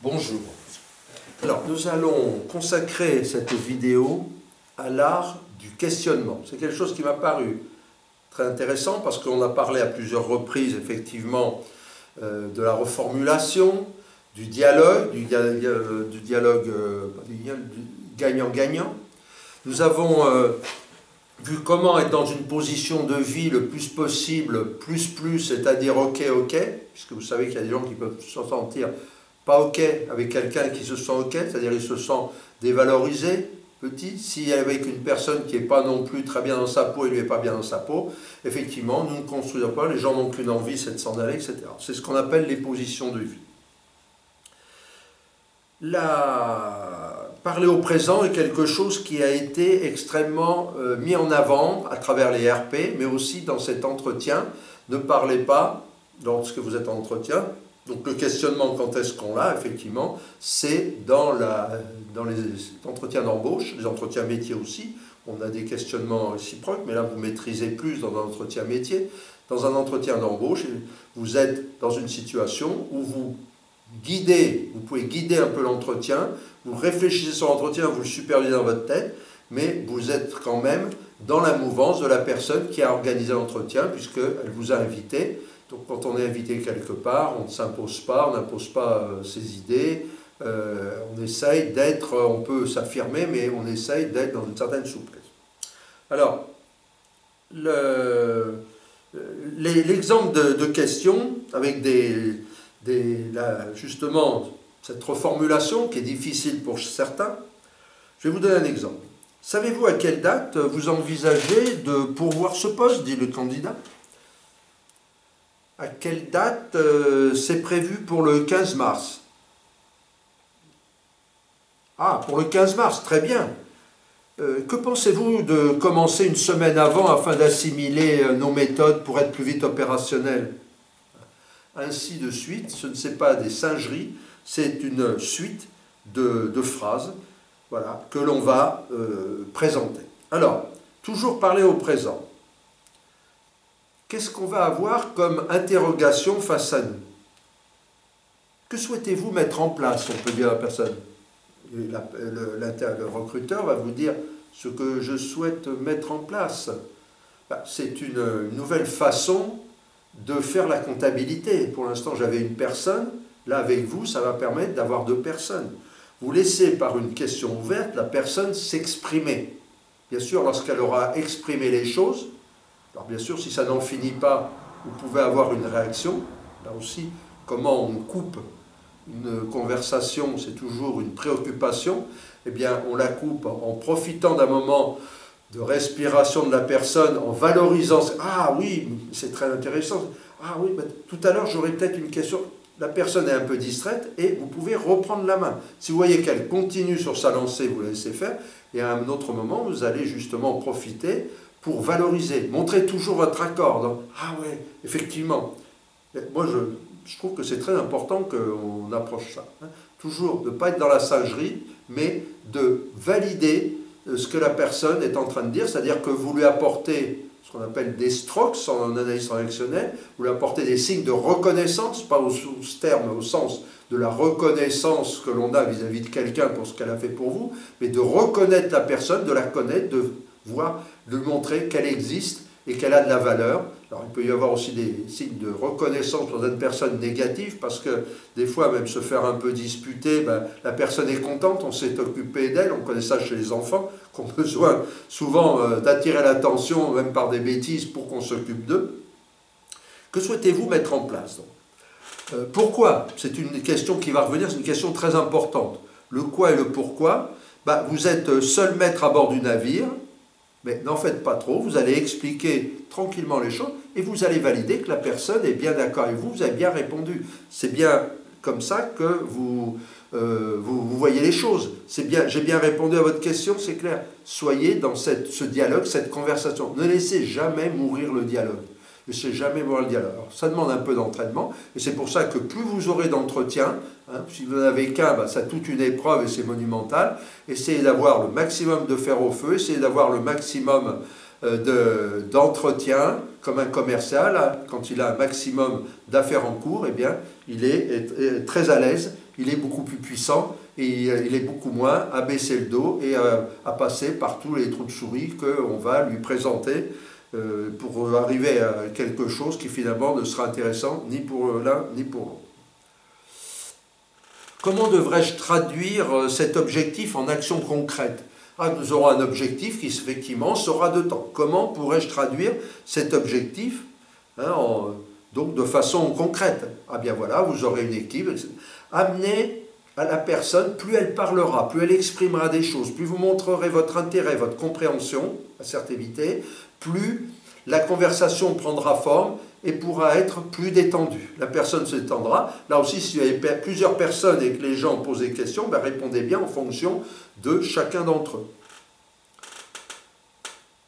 Bonjour. Alors, nous allons consacrer cette vidéo à l'art du questionnement. C'est quelque chose qui m'a paru très intéressant parce qu'on a parlé à plusieurs reprises, effectivement, de la reformulation, du dialogue gagnant-gagnant. Nous avons vu comment être dans une position de vie le plus possible, plus, c'est-à-dire ok, puisque vous savez qu'il y a des gens qui peuvent se sentir pas ok avec quelqu'un qui se sent ok, c'est-à-dire il se sent dévalorisé, petit. S'il est avec une personne qui n'est pas non plus très bien dans sa peau et lui n'est pas bien dans sa peau, effectivement, nous ne construisons pas, les gens n'ont qu'une envie, c'est de s'en aller, etc. C'est ce qu'on appelle les positions de vie. Parler au présent est quelque chose qui a été extrêmement mis en avant à travers les RP, mais aussi dans cet entretien. Ne parlez pas lorsque vous êtes en entretien. Donc le questionnement, quand est-ce qu'on l'a, effectivement, c'est dans les entretiens d'embauche, les entretiens métiers aussi. On a des questionnements réciproques, mais là vous maîtrisez plus dans un entretien métier. Dans un entretien d'embauche, vous êtes dans une situation où vous pouvez guider un peu l'entretien, vous réfléchissez sur l'entretien, vous le supervisez dans votre tête, mais vous êtes quand même dans la mouvance de la personne qui a organisé l'entretien, puisqu'elle vous a invité. Donc quand on est invité quelque part, on ne s'impose pas, on n'impose pas ses idées, on essaye d'être, on peut s'affirmer, mais on essaye d'être dans une certaine souplesse. Alors, l'exemple de questions avec justement cette reformulation qui est difficile pour certains, je vais vous donner un exemple. Savez-vous à quelle date vous envisagez de pourvoir ce poste, dit le candidat? À quelle date c'est prévu pour le 15 mars? Ah, pour le 15 mars, très bien. Que pensez-vous de commencer une semaine avant afin d'assimiler nos méthodes pour être plus vite opérationnels? Ainsi de suite, ce ne sont pas des singeries, c'est une suite de phrases, voilà, que l'on va présenter. Alors, toujours parler au présent. Qu'est-ce qu'on va avoir comme interrogation face à nous? Que souhaitez-vous mettre en place? On peut dire à la personne. Le recruteur va vous dire ce que je souhaite mettre en place. C'est une nouvelle façon de faire la comptabilité. Pour l'instant, j'avais une personne. Là, avec vous, ça va permettre d'avoir deux personnes. Vous laissez par une question ouverte la personne s'exprimer. Bien sûr, lorsqu'elle aura exprimé les choses, alors bien sûr, si ça n'en finit pas, vous pouvez avoir une réaction. Là aussi, comment on coupe une conversation, c'est toujours une préoccupation. Eh bien, on la coupe en profitant d'un moment de respiration de la personne, en valorisant. Ah oui, c'est très intéressant. Ah oui, tout à l'heure, j'aurais peut-être une question. La personne est un peu distraite et vous pouvez reprendre la main. Si vous voyez qu'elle continue sur sa lancée, vous la laissez faire. Et à un autre moment, vous allez justement profiter pour valoriser, montrez toujours votre accord. Donc, ah ouais, effectivement. Moi, je trouve que c'est très important qu'on approche ça. Hein. Toujours de ne pas être dans la singerie, mais de valider ce que la personne est en train de dire, c'est-à-dire que vous lui apportez ce qu'on appelle des strokes en analyse transactionnelle, vous lui apportez des signes de reconnaissance, pas au terme, au sens de la reconnaissance que l'on a vis-à-vis de quelqu'un pour ce qu'elle a fait pour vous, mais de reconnaître la personne, de la connaître, de voir, de montrer qu'elle existe et qu'elle a de la valeur. Alors il peut y avoir aussi des signes de reconnaissance pour une personne négative, parce que des fois, même se faire un peu disputer, la personne est contente, on s'est occupé d'elle, on connaît ça chez les enfants, qui ont besoin souvent d'attirer l'attention, même par des bêtises, pour qu'on s'occupe d'eux. Que souhaitez-vous mettre en place donc? Pourquoi? C'est une question qui va revenir, c'est une question très importante. Le quoi et le pourquoi, vous êtes seul maître à bord du navire, mais n'en faites pas trop, vous allez expliquer tranquillement les choses et vous allez valider que la personne est bien d'accord avec vous, vous avez bien répondu. C'est bien comme ça que vous voyez les choses. C'est bien, j'ai bien répondu à votre question, c'est clair. Soyez dans ce dialogue, cette conversation. Ne laissez jamais mourir le dialogue. Ne laissez jamais mourir le dialogue. Alors, ça demande un peu d'entraînement et c'est pour ça que plus vous aurez d'entretien, hein, si vous n'en avez qu'un, ça toute une épreuve et c'est monumental. Essayez d'avoir le maximum de fer au feu, essayez d'avoir le maximum d'entretien, comme un commercial, hein, quand il a un maximum d'affaires en cours, eh bien, il est très à l'aise, il est beaucoup plus puissant et il est beaucoup moins à baisser le dos et à passer par tous les trous de souris qu'on va lui présenter pour arriver à quelque chose qui finalement ne sera intéressant ni pour l'un ni pour l'autre. Comment devrais-je traduire cet objectif en action concrète? Nous aurons un objectif qui effectivement sera de temps. Comment pourrais-je traduire cet objectif donc de façon concrète? Bien voilà, vous aurez une équipe. Amenez à la personne, plus elle parlera, plus elle exprimera des choses, plus vous montrerez votre intérêt, votre compréhension, assertivité, plus la conversation prendra forme et pourra être plus détendue. La personne se détendra. Là aussi, s'il y avait plusieurs personnes et que les gens posent des questions, répondez bien en fonction de chacun d'entre eux.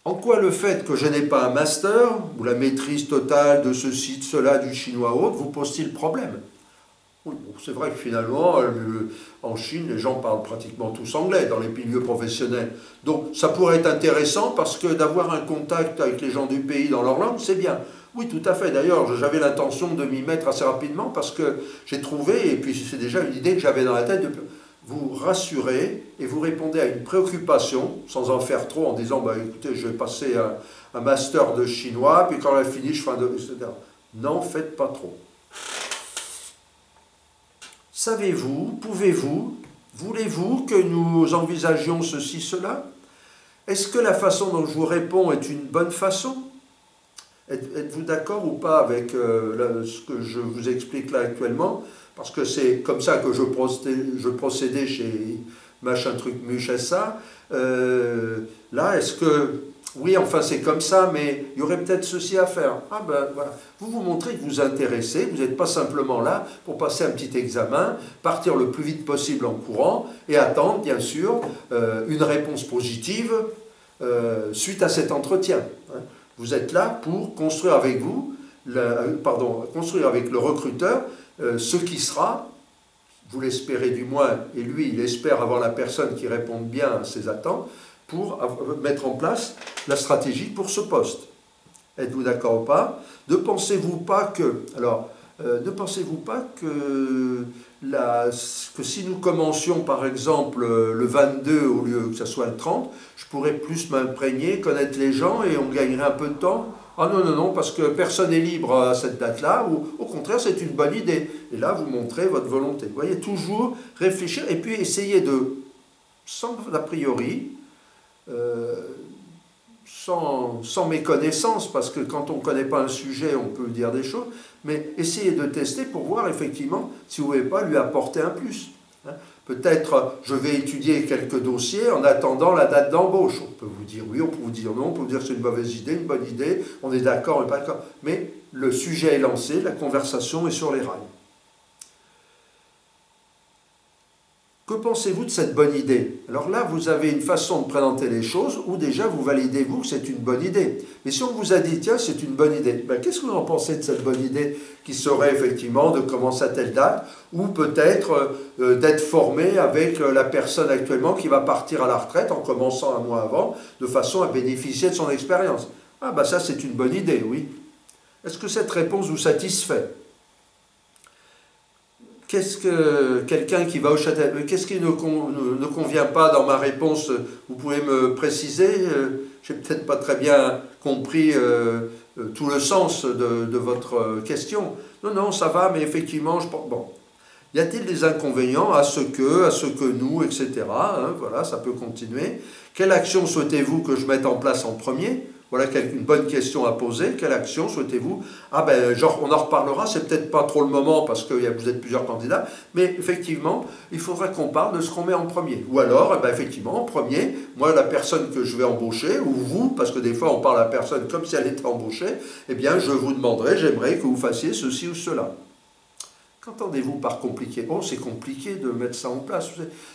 En quoi le fait que je n'ai pas un master, ou la maîtrise totale de ceci, de cela, du chinois ou autre, vous pose-t-il problème? C'est vrai que finalement, en Chine, les gens parlent pratiquement tous anglais dans les milieux professionnels. Donc ça pourrait être intéressant parce que d'avoir un contact avec les gens du pays dans leur langue, c'est bien. Oui, tout à fait. D'ailleurs, j'avais l'intention de m'y mettre assez rapidement parce que j'ai trouvé, et puis c'est déjà une idée que j'avais dans la tête, de vous rassurer et vous répondez à une préoccupation, sans en faire trop, en disant, écoutez, je vais passer un master de chinois, puis quand elle a fini, je fais un... etc. N'en faites pas trop. Savez-vous, pouvez-vous, voulez-vous que nous envisagions ceci, cela? Est-ce que la façon dont je vous réponds est une bonne façon? Êtes-vous d'accord ou pas avec ce que je vous explique là actuellement? Parce que c'est comme ça que je procédais chez machin truc muchessa. Là, est-ce que... Oui, enfin c'est comme ça, mais il y aurait peut-être ceci à faire. Voilà. Vous vous montrez que vous vous intéressez, vous n'êtes pas simplement là pour passer un petit examen, partir le plus vite possible en courant et attendre, bien sûr, une réponse positive suite à cet entretien. Vous êtes là pour construire avec construire avec le recruteur ce qui sera, vous l'espérez du moins, et lui, il espère avoir la personne qui réponde bien à ses attentes, pour mettre en place la stratégie pour ce poste. Êtes-vous d'accord ou pas? Ne pensez-vous pas que... Alors, ne pensez-vous pas que si nous commencions par exemple le 22 au lieu que ce soit le 30, je pourrais plus m'imprégner, connaître les gens et on gagnerait un peu de temps? Ah non, non, non, parce que personne n'est libre à cette date-là, ou au contraire, c'est une bonne idée. Et là, vous montrez votre volonté. Vous voyez, toujours réfléchir et puis essayer de, sans a priori, sans méconnaissance, parce que quand on ne connaît pas un sujet, on peut dire des choses, mais essayez de tester pour voir effectivement si vous ne pouvez pas lui apporter un plus. Peut-être, je vais étudier quelques dossiers en attendant la date d'embauche. On peut vous dire oui, on peut vous dire non, on peut vous dire que c'est une mauvaise idée, une bonne idée, on est d'accord, on n'est pas d'accord. Mais le sujet est lancé, la conversation est sur les rails. Que pensez-vous de cette bonne idée? Alors là, vous avez une façon de présenter les choses où déjà vous validez vous que c'est une bonne idée. Mais si on vous a dit, tiens, c'est une bonne idée, qu'est-ce que vous en pensez de cette bonne idée qui serait effectivement de commencer à telle date ou peut-être d'être formé avec la personne actuellement qui va partir à la retraite en commençant un mois avant de façon à bénéficier de son expérience? Ça c'est une bonne idée, oui. Est-ce que cette réponse vous satisfait? Qu'est-ce que quelqu'un qui va au château, qu'est-ce qui ne convient pas dans ma réponse? Vous pouvez me préciser? Je n'ai peut-être pas très bien compris tout le sens de votre question. Non, non, ça va, mais effectivement, je pense... Bon. Y a-t-il des inconvénients à ce que nous, etc. Voilà, ça peut continuer. Quelle action souhaitez-vous que je mette en place en premier? Voilà une bonne question à poser. Quelle action souhaitez-vous? On en reparlera, c'est peut-être pas trop le moment parce que vous êtes plusieurs candidats, mais effectivement, il faudra qu'on parle de ce qu'on met en premier. Ou alors, effectivement, en premier, moi, la personne que je vais embaucher, ou vous, parce que des fois on parle à la personne comme si elle était embauchée, je vous demanderai, j'aimerais que vous fassiez ceci ou cela. Qu'entendez-vous par compliqué? Oh, c'est compliqué de mettre ça en place.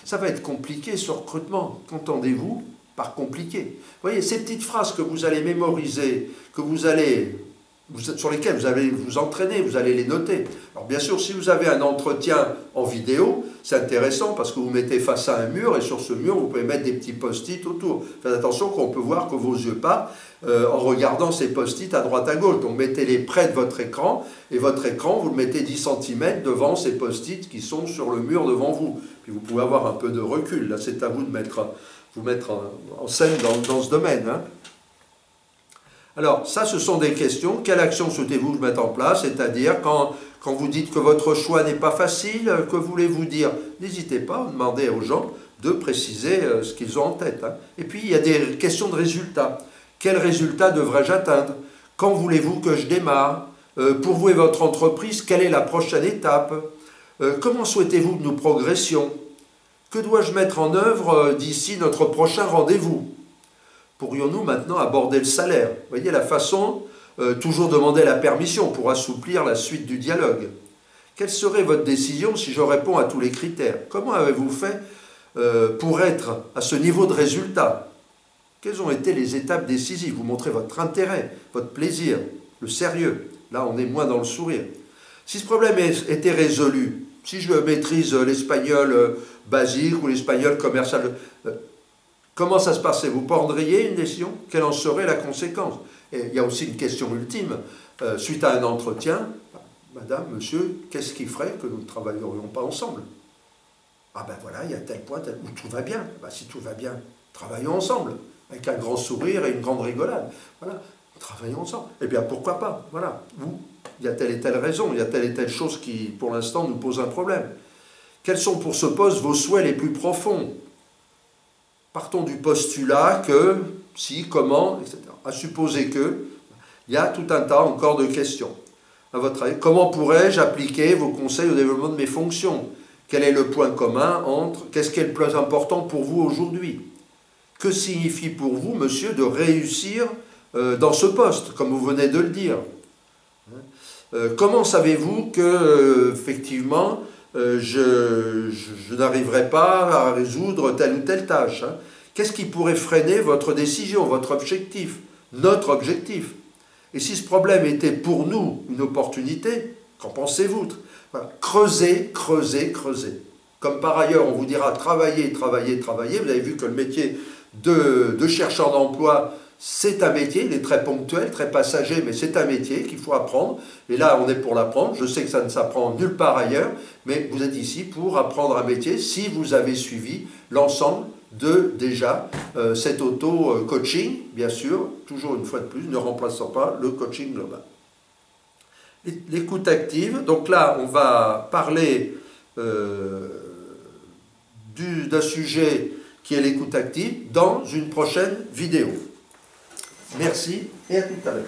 Ça va être compliqué ce recrutement. Qu'entendez-vous par compliqué? Vous voyez, ces petites phrases que vous allez mémoriser, que vous allez sur lesquels vous allez vous entraîner, vous allez les noter. Alors bien sûr, si vous avez un entretien en vidéo, c'est intéressant parce que vous mettez face à un mur et sur ce mur, vous pouvez mettre des petits post-it autour. Faites attention qu'on peut voir que vos yeux partent en regardant ces post-it à droite à gauche. Donc mettez-les près de votre écran et votre écran, vous le mettez 10 cm devant ces post-it qui sont sur le mur devant vous. Puis vous pouvez avoir un peu de recul. Là, c'est à vous de vous mettre en scène dans ce domaine. Hein. Alors, ça, ce sont des questions. Quelle action souhaitez-vous mettre en place? C'est-à-dire, quand vous dites que votre choix n'est pas facile, que voulez-vous dire? N'hésitez pas à demander aux gens de préciser ce qu'ils ont en tête. Hein. Et puis, il y a des questions de résultats. Quel résultat devrais-je atteindre? Quand voulez-vous que je démarre? Pour vous et votre entreprise, quelle est la prochaine étape? Comment souhaitez-vous que nous progressions? Que dois-je mettre en œuvre d'ici notre prochain rendez-vous? Pourrions-nous maintenant aborder le salaire? Vous voyez la façon, toujours demander la permission pour assouplir la suite du dialogue. Quelle serait votre décision si je réponds à tous les critères? Comment avez-vous fait pour être à ce niveau de résultat? Quelles ont été les étapes décisives? Vous montrez votre intérêt, votre plaisir, le sérieux. Là, on est moins dans le sourire. Si ce problème était résolu, si je maîtrise l'espagnol basique ou l'espagnol commercial, comment ça se passait? Vous prendriez une décision? Quelle en serait la conséquence? Et il y a aussi une question ultime. Suite à un entretien, madame, monsieur, qu'est-ce qui ferait que nous ne travaillerions pas ensemble? Ah ben voilà, il y a tel point, où tout va bien. Ben, si tout va bien, travaillons ensemble. Avec un grand sourire et une grande rigolade. Voilà, travaillons ensemble. Eh bien, pourquoi pas? Voilà, il y a telle et telle raison, il y a telle et telle chose qui, pour l'instant, nous pose un problème. Quels sont pour ce poste vos souhaits les plus profonds? Partons du postulat que, si, comment, etc. À supposer que, il y a tout un tas encore de questions. À votre avis, comment pourrais-je appliquer vos conseils au développement de mes fonctions? Quel est le point commun entre, qu'est-ce qui est le plus important pour vous aujourd'hui? Que signifie pour vous, monsieur, de réussir dans ce poste, comme vous venez de le dire? Comment savez-vous que, effectivement, je n'arriverai pas à résoudre telle ou telle tâche? Hein? Qu'est-ce qui pourrait freiner votre décision, votre objectif, notre objectif? Et si ce problème était pour nous une opportunité, qu'en pensez-vous? Voilà. Creusez, creusez, creusez. Comme par ailleurs, on vous dira travailler, travailler, travailler. Vous avez vu que le métier de chercheur d'emploi, c'est un métier, il est très ponctuel, très passager, mais c'est un métier qu'il faut apprendre. Et là, on est pour l'apprendre. Je sais que ça ne s'apprend nulle part ailleurs, mais vous êtes ici pour apprendre un métier si vous avez suivi l'ensemble de, déjà, cet auto-coaching, bien sûr, toujours une fois de plus, ne remplaçant pas le coaching global. L'écoute active, donc là, on va parler d'un sujet qui est l'écoute active dans une prochaine vidéo. Merci et à tout à l'heure.